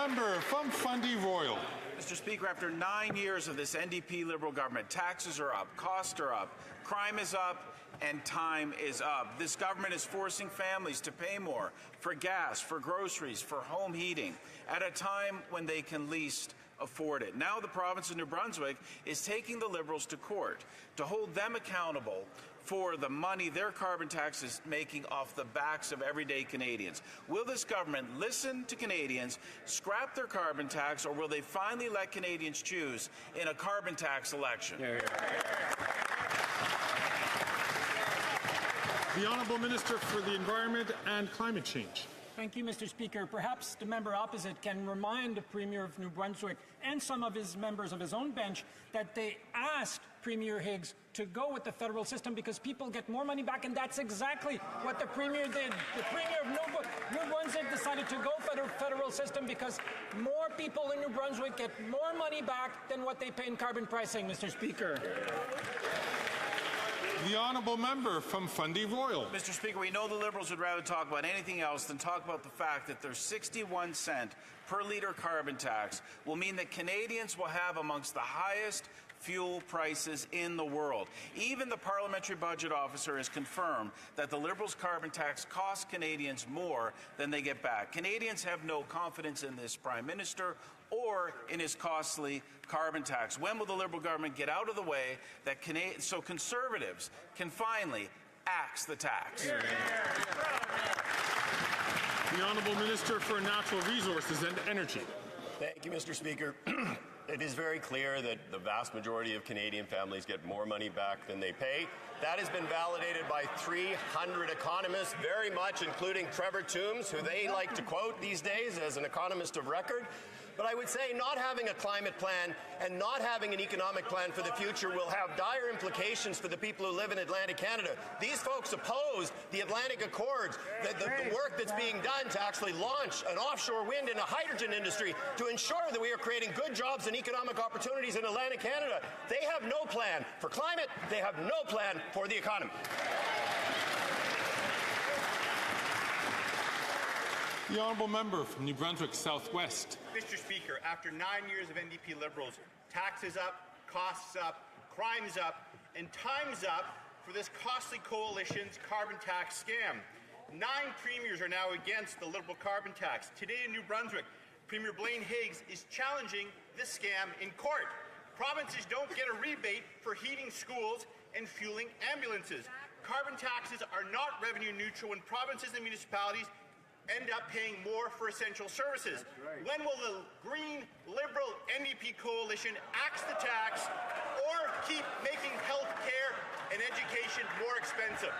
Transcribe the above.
member from Fundy Royal. Mr. Speaker, after 9 years of this NDP Liberal government, taxes are up, costs are up, crime is up, and time is up. This government is forcing families to pay more for gas, for groceries, for home heating, at a time when they can least afford it. Now the province of New Brunswick is taking the Liberals to court to hold them accountable for the money their carbon tax is making off the backs of everyday Canadians. Will this government listen to Canadians, scrap their carbon tax, or will they finally let Canadians choose in a carbon tax election? The Honourable Minister for the Environment and Climate Change. Thank you, Mr. Speaker. Perhaps the member opposite can remind the Premier of New Brunswick and some of his members of his own bench that they asked Premier Higgs to go with the federal system because people get more money back, and that's exactly what the Premier did. The Premier of New Brunswick decided to go for the federal system because more people in New Brunswick get more money back than what they pay in carbon pricing, Mr. Speaker. The Honourable Member from Fundy Royal. Mr. Speaker, we know the Liberals would rather talk about anything else than talk about the fact that their 61-cent per litre carbon tax will mean that Canadians will have amongst the highest fuel prices in the world. Even the Parliamentary Budget Officer has confirmed that the Liberals' carbon tax costs Canadians more than they get back. Canadians have no confidence in this Prime Minister or in his costly carbon tax. When will the Liberal government get out of the way that so Conservatives can finally axe the tax? The Honourable Minister for Natural Resources and Energy. Thank you, Mr. Speaker. It is very clear that the vast majority of Canadian families get more money back than they pay. That has been validated by 300 economists, very much including Trevor Toombs, who they like to quote these days as an economist of record. But I would say not having a climate plan and not having an economic plan for the future will have dire implications for the people who live in Atlantic Canada. These folks opposed the Atlantic Accords, the work that's being done to actually launch an offshore wind and a hydrogen industry to ensure that we are creating good jobs and economic opportunities in Atlantic Canada. They have no plan for climate. They have no plan for the economy. The Honourable Member from New Brunswick Southwest. Mr. Speaker, after 9 years of NDP Liberals, taxes up, costs up, crime's up, and time's up for this costly coalition's carbon tax scam. 9 premiers are now against the Liberal carbon tax. Today in New Brunswick, Premier Blaine Higgs is challenging this scam in court. Provinces don't get a rebate for heating schools and fueling ambulances. Carbon taxes are not revenue neutral when provinces and municipalities end up paying more for essential services. When will the Green, Liberal, NDP coalition axe the tax or keep making health care and education more expensive?